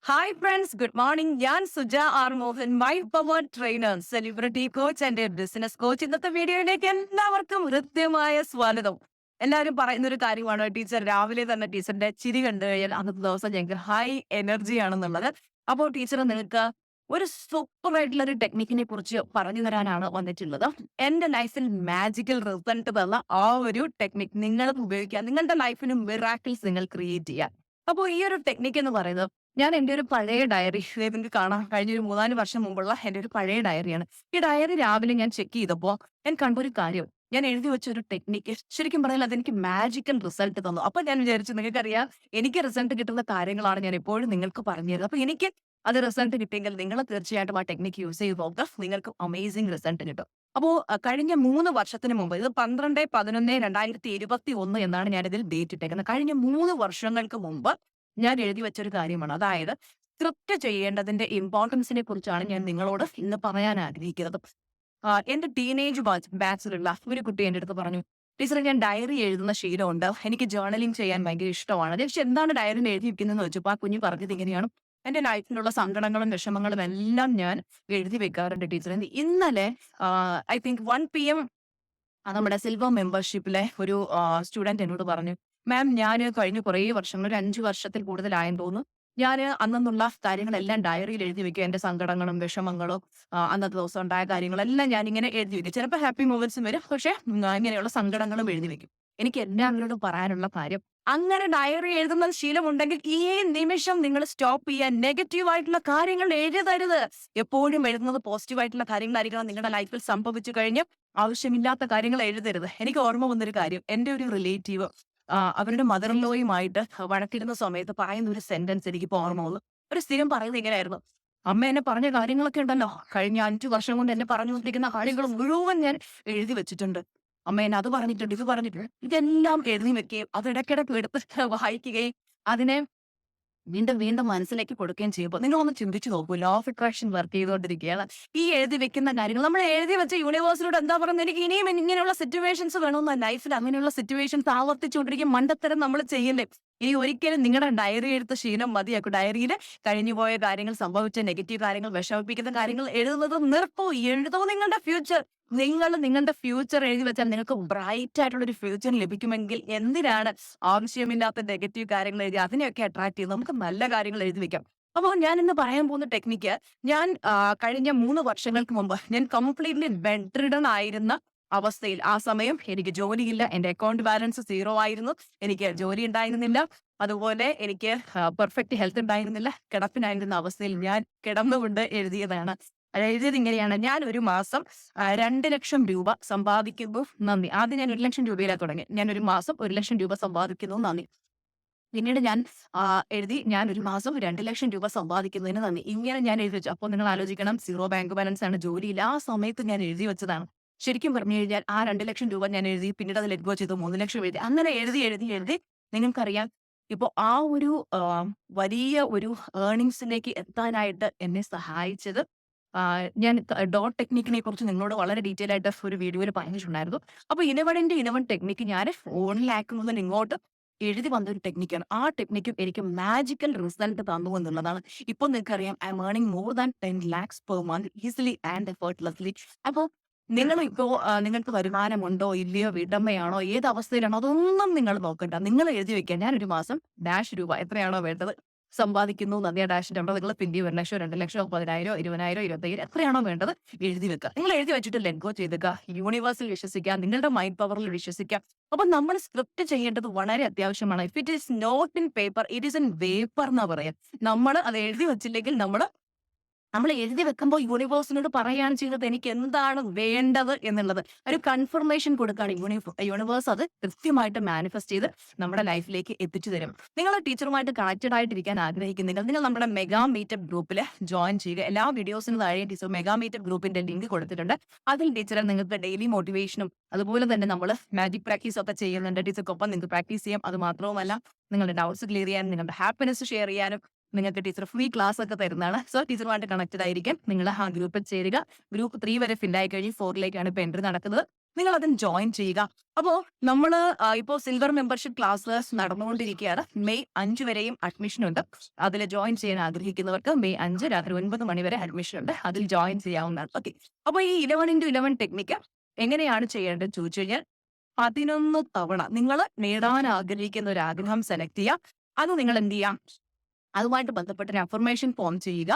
Hi friends, good morning. ഞാൻ Suja R Mohan, my power trainer, celebrity coach and business coach. ഇന്നത്തെ വീഡിയോയിലേക്ക് എല്ലാവർക്കും ഹൃദ്യമായ സ്വാഗതം. എല്ലാവരും പറയുന്ന ഒരു കാര്യമാണ്, ടീച്ചർ രാവിലെ തന്നെ ടീച്ചറിന്റെ ചിരി കണ്ടു കഴിഞ്ഞാൽ അന്നത്തെ ദിവസം ഞങ്ങൾക്ക് ഹൈ എനർജി ആണെന്നുള്ളത്. അപ്പോൾ ടീച്ചർ നിങ്ങൾക്ക് ഒരു സൂപ്പർ ആയിട്ടുള്ള ഒരു ടെക്നിക്കിനെ കുറിച്ച് പറഞ്ഞു തരാനാണ് വന്നിട്ടുള്ളത്. എന്റെ ലൈഫിൽ മാജിക്കൽ റിസൾട്ട് തന്ന ആ ഒരു ടെക്നിക് നിങ്ങൾ ഉപയോഗിക്കുക, നിങ്ങളുടെ ലൈഫിന് മിറാക്കിൾസ് നിങ്ങൾ ക്രിയേറ്റ് ചെയ്യുക. അപ്പോൾ ഈ ഒരു ടെക്നിക്ക് എന്ന് പറയുന്നത്, ഞാൻ എൻ്റെ ഒരു പഴയ ഡയറി നിങ്ങൾക്ക് കാണാം, കഴിഞ്ഞ ഒരു 3-4 വർഷം മുമ്പുള്ള എൻ്റെ ഒരു പഴയ ഡയറിയാണ്. ഈ ഡയറി രാവിലെ ഞാൻ ചെക്ക് ചെയ്തപ്പോൾ ഞാൻ കണ്ടൊരു കാര്യം, ഞാൻ എഴുതി വെച്ച ഒരു ടെക്നിക്ക് ശരിക്കും പറഞ്ഞാൽ അതെനിക്ക് മാജിക്കൽ റിസൾട്ട് തന്നു. അപ്പൊ ഞാൻ വിചാരിച്ചു, നിങ്ങൾക്കറിയാം എനിക്ക് റിസൾട്ട് കിട്ടുന്ന കാര്യങ്ങളാണ് ഞാൻ എപ്പോഴും നിങ്ങൾക്ക് പറഞ്ഞു തരുന്നത്. അപ്പൊ എനിക്ക് അത് റിസൾട്ട് കിട്ടിയെങ്കിൽ നിങ്ങൾ തീർച്ചയായിട്ടും ആ ടെക്നിക്ക് യൂസ് ചെയ്ത് നോക്കുക, നിങ്ങൾക്ക് അമേസിംഗ് റിസൾട്ട് കിട്ടും. അപ്പോ കഴിഞ്ഞ 3 വർഷത്തിന് മുമ്പ്, ഇത് 12/11/2021 എന്നാണ് ഞാൻ ഇതിൽ ഡേറ്റ് ഇട്ടേക്കുന്നത്. കഴിഞ്ഞ 3 വർഷങ്ങൾക്ക് മുമ്പ് ഞാൻ എഴുതി വെച്ചൊരു കാര്യമാണ്. അതായത് സ്ക്രിപ്റ്റ് ചെയ്യേണ്ടതിന്റെ ഇമ്പോർട്ടൻസിനെ കുറിച്ചാണ് ഞാൻ നിങ്ങളോട് ഇന്ന് പറയാൻ ആഗ്രഹിക്കുന്നത്. എന്റെ ടീനേജ് ബാച്ചിലുള്ള ഒരു കുട്ടി എൻ്റെ അടുത്ത് പറഞ്ഞു, ടീച്ചറെ ഞാൻ ഡയറി എഴുതുന്ന ശീലമുണ്ട്, എനിക്ക് ജേർണലിംഗ് ചെയ്യാൻ ഭയങ്കര ഇഷ്ടമാണ്. പക്ഷെ എന്താണ് ഡയറിയിൽ എഴുതി വെക്കുന്നതെന്ന് വെച്ചപ്പോൾ ആ കുഞ്ഞ് പറഞ്ഞത് ഇങ്ങനെയാണ്, എന്റെ ലൈഫിലുള്ള സങ്കടങ്ങളും വിഷമങ്ങളും എല്ലാം ഞാൻ എഴുതി വെക്കാറുണ്ട് ടീച്ചറെ. ഇന്നലെ ഐ തിങ്ക് 1 PM നമ്മുടെ സിൽവർ മെമ്പർഷിപ്പിലെ ഒരു സ്റ്റുഡന്റ് എന്നോട് പറഞ്ഞു, മാം ഞാൻ കഴിഞ്ഞ കുറേ വർഷങ്ങൾ, ഒരു 5 വർഷത്തിൽ കൂടുതലായെന്ന് തോന്നുന്നു, ഞാൻ അന്നുള്ള കാര്യങ്ങളെല്ലാം ഡയറിയിൽ എഴുതി വെക്കും. എന്റെ സങ്കടങ്ങളും വിഷമങ്ങളും അന്നത്തെ ദിവസം ഉണ്ടായ കാര്യങ്ങളെല്ലാം ഞാൻ ഇങ്ങനെ എഴുതി വെക്കും. ചിലപ്പോൾ ഹാപ്പി മൂമെന്റ്സും വരും, പക്ഷെ ഇങ്ങനെയുള്ള സങ്കടങ്ങളും എഴുതി വെക്കും. എനിക്ക് എല്ലാവരോടും പറയാനുള്ള കാര്യം, അങ്ങനെ ഡയറി എഴുതുന്ന ശീലമുണ്ടെങ്കിൽ ഈ നിമിഷം നിങ്ങൾ സ്റ്റോപ്പ് ചെയ്യാൻ. നെഗറ്റീവ് ആയിട്ടുള്ള കാര്യങ്ങൾ എഴുതരുത്. എപ്പോഴും എഴുതുന്നത് പോസിറ്റീവ് ആയിട്ടുള്ള കാര്യങ്ങളായിരിക്കണം. നിങ്ങളുടെ ലൈഫിൽ സംഭവിച്ചു കഴിഞ്ഞ് ആവശ്യമില്ലാത്ത കാര്യങ്ങൾ എഴുതരുത്. എനിക്ക് ഓർമ്മ വന്നൊരു കാര്യം, എന്റെ ഒരു റിലേറ്റീവ് അവരുടെ മദർ ഇൻ ലോയുമായിട്ട് വഴക്കിടുന്ന സമയത്ത് പറയുന്ന ഒരു സെന്റൻസ് എനിക്ക് ഇപ്പോൾ ഓർമ്മ വന്നു. ഒരു സ്ഥിരം പറയുന്നത് ഇങ്ങനെയായിരുന്നു, അമ്മ എന്നെ പറഞ്ഞ കാര്യങ്ങളൊക്കെ ഉണ്ടല്ലോ, കഴിഞ്ഞ 5 വർഷം കൊണ്ട് എന്നെ പറഞ്ഞുകൊണ്ടിരിക്കുന്ന കാര്യങ്ങൾ മുഴുവൻ ഞാൻ എഴുതി വെച്ചിട്ടുണ്ട്. അമ്മ എന്നെ അത് പറഞ്ഞിട്ടുണ്ട്, ഇത് പറഞ്ഞിട്ടുണ്ട്, ഇതെല്ലാം എഴുതി വെക്കുകയും അത് ഇടയ്ക്കിടയ്ക്ക് എടുത്ത് വായിക്കുകയും അതിനെ വീണ്ടും വീണ്ടും മനസ്സിലേക്ക് കൊടുക്കുകയും ചെയ്യുമ്പോൾ നിങ്ങളൊന്ന് ചിന്തിച്ചു നോക്കൂ, ലോ ഓഫ് അട്രാക്ഷൻ വർക്ക് ചെയ്തുകൊണ്ടിരിക്കുകയാണ്. ഈ എഴുതി വെക്കുന്ന കാര്യങ്ങൾ നമ്മൾ എഴുതി വെച്ച യൂണിവേഴ്സിനോട് എന്താ പറയുന്നത്, എനിക്ക് ഇനിയും ഇങ്ങനെയുള്ള സിറ്റുവേഷൻസ് വേണമെന്ന ലൈഫിൽ, അങ്ങനെയുള്ള സിറ്റുവേഷൻസ് ആവർത്തിച്ചുകൊണ്ടിരിക്കും. മണ്ടത്തരം നമ്മൾ ചെയ്യല്ലേ. ഇനി ഒരിക്കലും നിങ്ങളുടെ ഡയറി എഴുത്ത ശീലം മതിയാക്കും. ഡയറിയിൽ കഴിഞ്ഞുപോയ കാര്യങ്ങൾ, സംഭവിച്ച നെഗറ്റീവ് കാര്യങ്ങൾ, വിഷമിപ്പിക്കുന്ന കാര്യങ്ങൾ എഴുതുന്നത് നിർത്തൂ. എഴുതൂ നിങ്ങളുടെ ഫ്യൂച്ചർ. നിങ്ങളുടെ ഫ്യൂച്ചർ എഴുതി വെച്ചാൽ നിങ്ങൾക്ക് ബ്രൈറ്റ് ആയിട്ടുള്ള ഒരു ഫ്യൂച്ചർ ലഭിക്കുമെങ്കിൽ എന്തിനാണ് ആവശ്യമില്ലാത്ത നെഗറ്റീവ് കാര്യങ്ങൾ എഴുതി അതിനെയൊക്കെ അട്രാക്ട് ചെയ്ത് നമുക്ക് നല്ല കാര്യങ്ങൾ എഴുതി വെക്കാം. അപ്പോൾ ഞാൻ ഇന്ന് പറയാൻ പോകുന്ന ടെക്നിക്ക്, ഞാൻ കഴിഞ്ഞ 3 വർഷങ്ങൾക്ക് മുമ്പ് ഞാൻ കംപ്ലീറ്റ്ലി ബെഡ് റിഡൺ ആയിരുന്ന അവസ്ഥയിൽ, ആ സമയം എനിക്ക് ജോലിയില്ല, എന്റെ അക്കൗണ്ട് ബാലൻസ് 0 ആയിരുന്നു, എനിക്ക് ജോലി ഉണ്ടായിരുന്നില്ല, അതുപോലെ എനിക്ക് പെർഫെക്റ്റ് ഹെൽത്ത് ഉണ്ടായിരുന്നില്ല, കിടപ്പിനായിരുന്ന അവസ്ഥയിൽ ഞാൻ കിടന്നുകൊണ്ട് എഴുതിയതാണ്. അത് എഴുതിയത് ഇങ്ങനെയാണ്, ഞാൻ ഒരു മാസം 2 ലക്ഷം രൂപ സമ്പാദിക്കുന്നു, നന്ദി. ആദ്യം ഞാൻ 1 ലക്ഷം രൂപയിലാണ് തുടങ്ങി. ഞാൻ ഒരു മാസം 1 ലക്ഷം രൂപ സമ്പാദിക്കുന്നു, നന്ദി. പിന്നീട് ഞാൻ എഴുതി, ഞാൻ ഒരു മാസം 2 ലക്ഷം രൂപ സമ്പാദിക്കുന്നതിന് നന്ദി. ഇങ്ങനെ ഞാൻ എഴുതി വെച്ചു. അപ്പോൾ നിങ്ങൾ ആലോചിക്കണം, 0 ബാങ്ക് ബാലൻസ് ആണ്, ജോലിയില്ല. ആ സമയത്ത് ഞാൻ എഴുതി വെച്ചതാണ്. ശരിക്കും പറഞ്ഞു കഴിഞ്ഞാൽ ആ 2 ലക്ഷം രൂപ ഞാൻ എഴുതി, പിന്നീട് അത് ലെറ്റ് ഗോ ചെയ്തു, 3 ലക്ഷം എഴുതി. അങ്ങനെ എഴുതി എഴുതി എഴുതി നിങ്ങൾക്കറിയാം, ഇപ്പോൾ ആ ഒരു വലിയ ഒരു ഏർണിങ്സിലേക്ക് എത്താനായിട്ട് എന്നെ സഹായിച്ചത്, ഞാൻ ഡോട്ട് ടെക്നിക്കിനെ കുറിച്ച് നിങ്ങളോട് വളരെ ഡീറ്റെയിൽ ആയിട്ട് ഒരു വീഡിയോയിൽ പറഞ്ഞിട്ടുണ്ടായിരുന്നു. അപ്പോൾ ഇനവൺ ടെക്നിക്ക് ഞാൻ ഫോണിലാക്കുന്നതിന് ഇങ്ങോട്ട് എഴുതി വന്ന ഒരു ടെക്നിക്കാണ്. ആ ടെക്നിക്കും എനിക്ക് മാജിക്കൽ റിസൾട്ട് തന്നു എന്നുള്ളതാണ്. ഇപ്പോൾ നിങ്ങൾക്കറിയാം, I M earning more than 10 lakhs per month easily and effortlessly. അപ്പോൾ നിങ്ങളിപ്പോൾ നിങ്ങൾക്ക് വരുമാനമുണ്ടോ ഇല്ലയോ, വീട്ടമ്മയാണോ, ഏത് അവസ്ഥയിലാണോ, അതൊന്നും നിങ്ങൾ നോക്കണ്ട. നിങ്ങൾ എഴുതി വെക്കുക, ഞാൻ ഒരു മാസം ഡാഷ് രൂപ എത്രയാണോ വേണ്ടത് സമ്പാദിക്കുന്നു, നദിയ ഡാഷിന്റെ നമ്മൾ നിങ്ങൾ പിന്നെ 1 ലക്ഷം, 2 ലക്ഷം, 10,000, 20,000, 25,000 എത്രയാണോ വേണ്ടത് എഴുതി വെക്കുക. നിങ്ങൾ എഴുതി വെച്ചിട്ട് ലെറ്റ് ഗോ ചെയ്തേക്കുക. യൂണിവേഴ്സിൽ വിശ്വസിക്കുക, നിങ്ങളുടെ മൈൻഡ് പവറിൽ വിശ്വസിക്കുക. അപ്പൊ നമ്മൾ സ്ക്രിപ്റ്റ് ചെയ്യേണ്ടത് വളരെ അത്യാവശ്യമാണ്. If it is not in paper, it is in vapour എന്നാ പറയാം. നമ്മൾ അത് എഴുതി വെച്ചില്ലെങ്കിൽ നമ്മൾ എഴുതി വെക്കുമ്പോൾ യൂണിവേഴ്സിനോട് പറയുകയാണ് ചെയ്യുന്നത്, എനിക്ക് എന്താണ് വേണ്ടത് എന്നുള്ളത്. ഒരു കൺഫർമേഷൻ കൊടുക്കുകയാണ് യൂണിവേഴ്സ്. അത് കൃത്യമായിട്ട് മാനിഫെസ്റ്റ് ചെയ്ത് നമ്മുടെ ലൈഫിലേക്ക് എത്തിച്ചു തരും. നിങ്ങൾ ടീച്ചറുമായിട്ട് കണക്റ്റഡ് ആയിട്ടിരിക്കാൻ ആഗ്രഹിക്കുന്നെങ്കിൽ നിങ്ങൾ നമ്മുടെ മെഗാ മീറ്റപ്പ് ഗ്രൂപ്പിൽ ജോയിൻ ചെയ്യുക. എല്ലാ വീഡിയോസിനും താഴെ ടീച്ചർ മെഗാ മീറ്റപ്പ് ഗ്രൂപ്പിന്റെ ലിങ്ക് കൊടുത്തിട്ടുണ്ട്. അതിൽ ടീച്ചറെ നിങ്ങൾക്ക് ഡെയിലി മോട്ടിവേഷനും അതുപോലെ തന്നെ നമ്മൾ മാജിക് പ്രാക്ടീസ് ഒക്കെ ചെയ്യുന്നുണ്ട്. ടീച്ചർക്കൊപ്പം നിങ്ങൾക്ക് പ്രാക്ടീസ് ചെയ്യാം. അത് മാത്രവുമല്ല, നിങ്ങളുടെ ഡൗട്ട്സ് ക്ലിയർ ചെയ്യാനും നിങ്ങളുടെ ഹാപ്പിനെസ് ഷെയർ ചെയ്യാനും നിങ്ങൾക്ക് ടീച്ചർ ഫ്രീ ക്ലാസ് ഒക്കെ തരുന്നതാണ്. സോ ടീച്ചറുമായിട്ട് കണക്റ്റഡ് ആയിരിക്കും. നിങ്ങൾ ആ ഗ്രൂപ്പിൽ ചേരുക. ഗ്രൂപ്പ് 3 വരെ ഫില്ലായി കഴിഞ്ഞ് 4ലേക്കാണ് ഇപ്പോൾ എൻട്രി നടക്കുന്നത്. നിങ്ങൾ അതിന് ജോയിൻ ചെയ്യുക. അപ്പോൾ നമ്മൾ ഇപ്പോൾ സിൽവർ മെമ്പർഷിപ്പ് ക്ലാസ് നടന്നുകൊണ്ടിരിക്കുകയാണ്. മെയ് 5 വരെയും അഡ്മിഷൻ ഉണ്ട്. അതിൽ ജോയിൻ ചെയ്യാൻ ആഗ്രഹിക്കുന്നവർക്ക് മെയ് 5 രാത്രി 9 മണി വരെ അഡ്മിഷൻ ഉണ്ട്. അതിൽ ജോയിൻ ചെയ്യാവുന്നതാണ്. ഓക്കെ. അപ്പോൾ ഈ 11x11 ടെക്നിക്ക് എങ്ങനെയാണ് ചെയ്യേണ്ടത് ചോദിച്ചു കഴിഞ്ഞാൽ 11 തവണ നിങ്ങൾ നേടാൻ ആഗ്രഹിക്കുന്ന ഒരു ആഗ്രഹം സെലക്ട് ചെയ്യുക. അത് നിങ്ങൾ എന്ത് ചെയ്യാം, അതുമായിട്ട് ബന്ധപ്പെട്ട ഒരു അഫർമേഷൻ ഫോം ചെയ്യുക.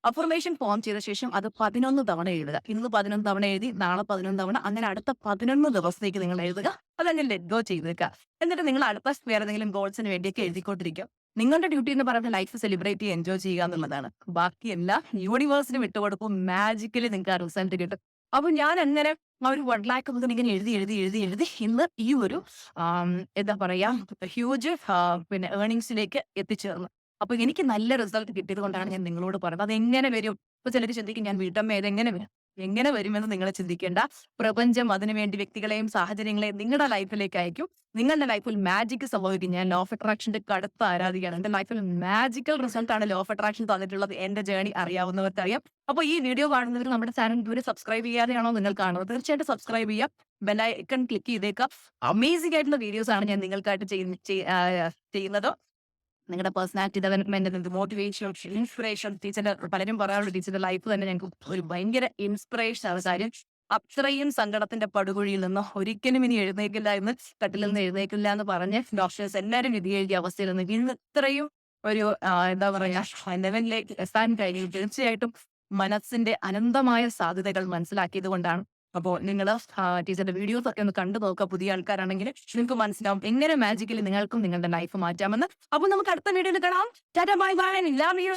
അഫർമേഷൻ ഫോം ചെയ്ത ശേഷം അത് 11 തവണ എഴുതുക. ഇന്ന് 11 തവണ എഴുതി, നാളെ 11 തവണ, അങ്ങനെ അടുത്ത 11 ദിവസത്തേക്ക് നിങ്ങൾ എഴുതുക. അതങ്ങനെ ലെറ്റ് ഗോ ചെയ്തേക്കുക. എന്നിട്ട് നിങ്ങൾ അടുത്ത വേറെ ഏതെങ്കിലും ഗോൾസിന് വേണ്ടിയൊക്കെ എഴുതിക്കൊണ്ടിരിക്കുക. നിങ്ങളുടെ ഡ്യൂട്ടി എന്ന് പറയുന്നത് ലൈഫ് സെലിബ്രേറ്റ് ചെയ്യുക, എൻജോയ് ചെയ്യുക എന്നുള്ളതാണ്. ബാക്കിയെല്ലാം യൂണിവേഴ്സിന് വിട്ടുകൊടുക്കും. മാജിക്കലി നിങ്ങൾക്ക് ആ റിസൾട്ട് കിട്ടും. അപ്പൊ ഞാൻ അങ്ങനെ ആ ഒരു 1 lakh മുതൽ ഇങ്ങനെ എഴുതി ഇന്ന് ഈ ഒരു എന്താ പറയാ ഹ്യൂജ് പിന്നെ ഏർണിങ്സിലേക്ക് എത്തിച്ചേർന്നു. അപ്പൊ എനിക്ക് നല്ല റിസൾട്ട് കിട്ടിയത് കൊണ്ടാണ് ഞാൻ നിങ്ങളോട് പറയുന്നത്. അത് എങ്ങനെ വരും? ഇപ്പൊ ചിലർ ചിന്തിക്കും, ഞാൻ വീട്ടമ്മ എങ്ങനെ വരും? എങ്ങനെ വരുമെന്ന് നിങ്ങൾ ചിന്തിക്കേണ്ട. പ്രപഞ്ചം അതിനുവേണ്ടി വ്യക്തികളെയും സാഹചര്യങ്ങളെയും നിങ്ങളുടെ ലൈഫിലേക്ക് അയക്കും. നിങ്ങളുടെ ലൈഫിൽ മാജിക് സംഭവിക്കും. ഞാൻ ലോ ഓഫ് അട്രാക്ഷന്റെ കടുത്ത ആരാധികയാണ്. എന്റെ ലൈഫിൽ മാജിക്കൽ റിസൾട്ട് ആണ് ലോ ഓഫ് അട്രാക്ഷൻ തന്നിട്ടുള്ളത്. എന്റെ ജേണി അറിയാവുന്നവർക്ക് അറിയാം. അപ്പോൾ ഈ വീഡിയോ കാണുന്നവർ നമ്മുടെ ചാനൽ ഇതുവരെ സബ്സ്ക്രൈബ് ചെയ്യാതെയാണോ നിങ്ങൾ കാണുന്നത്? തീർച്ചയായിട്ടും സബ്സ്ക്രൈബ് ചെയ്യാം. ബെല്ലൈക്കൺ ക്ലിക്ക് ചെയ്തേക്കാം. അമേസിംഗ് ആയിട്ടുള്ള വീഡിയോസ് ആണ് ഞാൻ നിങ്ങൾക്കായിട്ട് ചെയ്യുന്നത്. നിങ്ങളുടെ പേഴ്സണാലിറ്റി ഡെവലപ്മെന്റ്, മോട്ടിവേഷൻ, ഇൻസ്പിറേഷൻ. ടീച്ചറിന്റെ പലരും പറയാറുണ്ട്, ടീച്ചറുടെ ലൈഫ് തന്നെ ഞങ്ങൾക്ക് ഒരു ഭയങ്കര ഇൻസ്പിറേഷൻ ആണ്. കാര്യം അത്രയും സങ്കടത്തിന്റെ പടുകുഴിയിൽ നിന്ന് ഒരിക്കലും ഇനി എഴുന്നേക്കില്ല എന്ന്, കട്ടിൽ നിന്ന് എഴുന്നേക്കില്ല എന്ന് പറഞ്ഞ് ഡോക്ടേഴ്സ് എല്ലാവരും വിധി എഴുതിയ അവസ്ഥയിൽ നിന്ന് ഇന്ന് ഇത്രയും ഒരു എന്താ പറയാ ലെവലിലേക്ക് എത്താൻ കഴിയും. തീർച്ചയായിട്ടും മനസ്സിന്റെ അനന്തമായ സാധ്യതകൾ മനസ്സിലാക്കിയത് കൊണ്ടാണ്. അപ്പോൾ നിങ്ങൾ ടീച്ചറിന്റെ വീഡിയോസ് ഒക്കെ ഒന്ന് കണ്ടു നോക്കുക. പുതിയ ആൾക്കാരാണെങ്കിൽ നിങ്ങൾക്ക് മനസ്സിലാവും എങ്ങനെ മാജിക്കലി നിങ്ങൾക്കും നിങ്ങളുടെ ലൈഫ് മാറ്റാമെന്ന്. അപ്പോൾ നമുക്ക് അടുത്ത വീഡിയോയിൽ കാണാം. Tata bye bye. Love you.